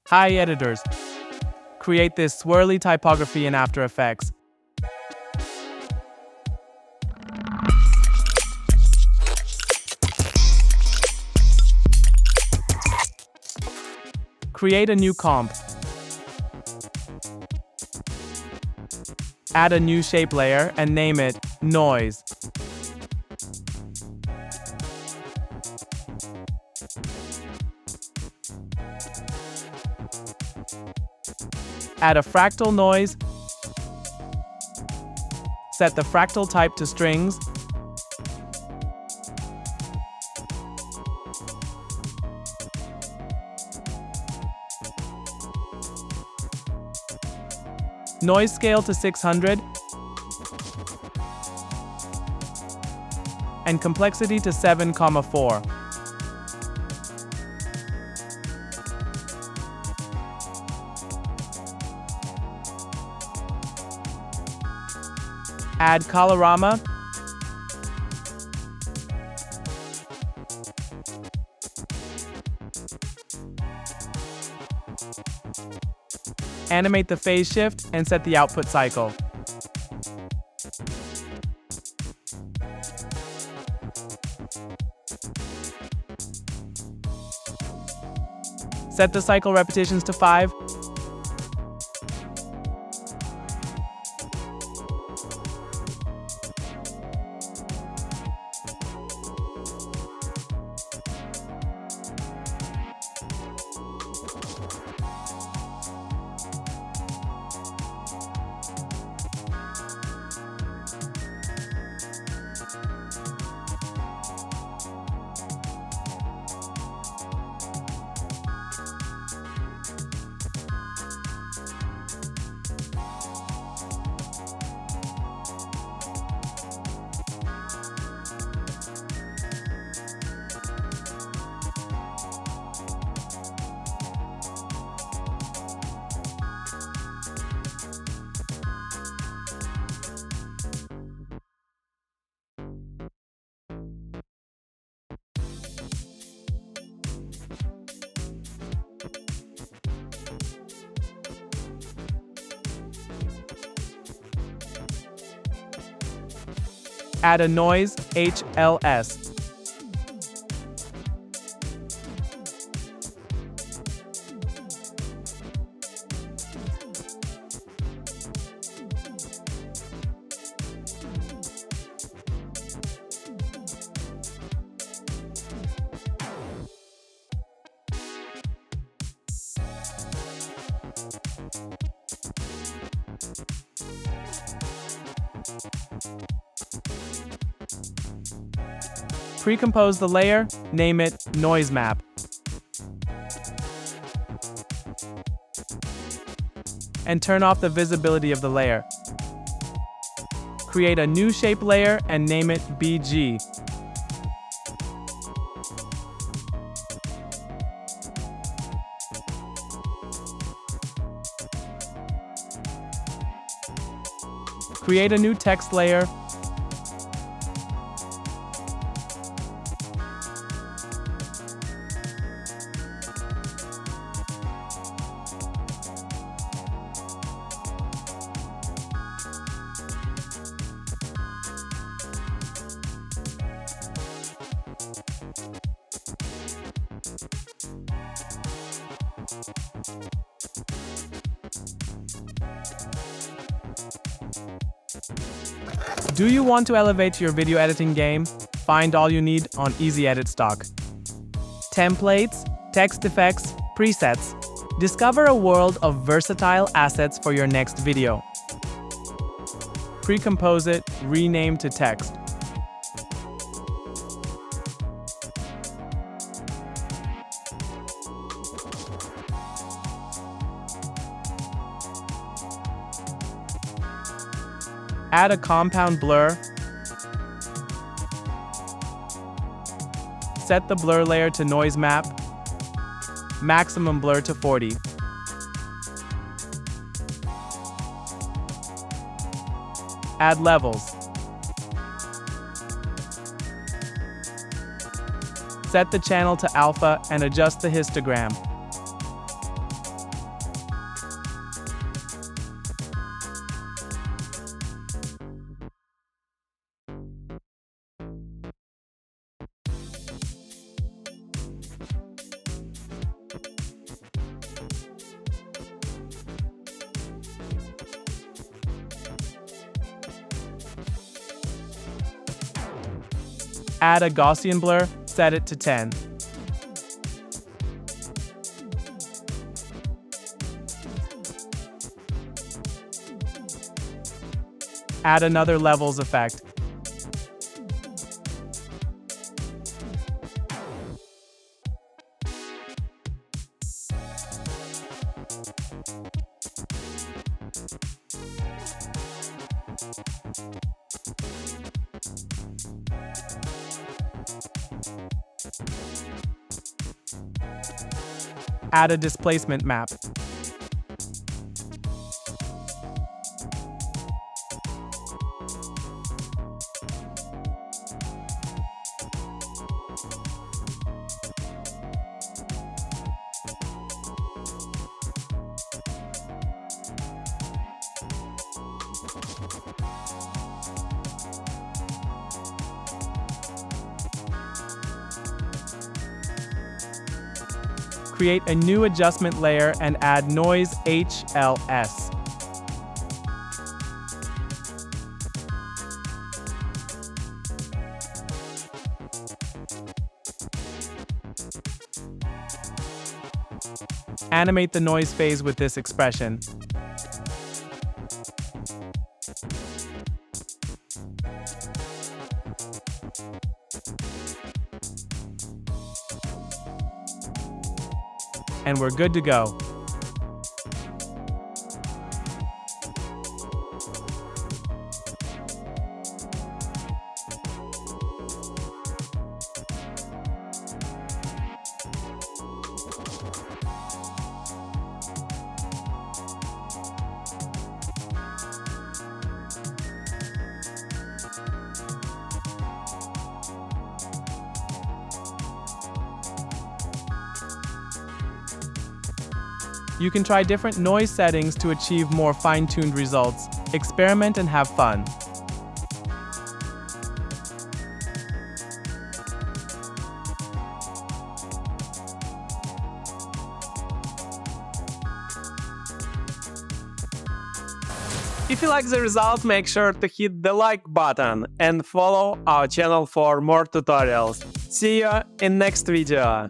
Hi editors. Create this swirly typography in After Effects. Create a new comp. Add a new shape layer and name it Noise. Add a fractal noise. Set the fractal type to strings. Noise scale to 600. And complexity to 7,4. Add colorama. Animate the phase shift and set the output cycle. Set the cycle repetitions to 5. Add a noise HLS. Pre-compose the layer, name it Noise Map. And turn off the visibility of the layer. Create a new shape layer and name it BG. Create a new text layer. Do you want to elevate your video editing game? Find all you need on Easy Edit Stock. Templates, text effects, presets. Discover a world of versatile assets for your next video. Pre-compose it, rename to text. Add a compound blur. Set the blur layer to noise map. Maximum blur to 40. Add levels. Set the channel to alpha and adjust the histogram. Add a Gaussian blur, set it to 10. Add another levels effect. Add a displacement map. Create a new adjustment layer and add noise HLS. Animate the noise phase with this expression. And we're good to go. You can try different noise settings to achieve more fine-tuned results. Experiment and have fun. If you like the result, make sure to hit the like button and follow our channel for more tutorials. See you in next video.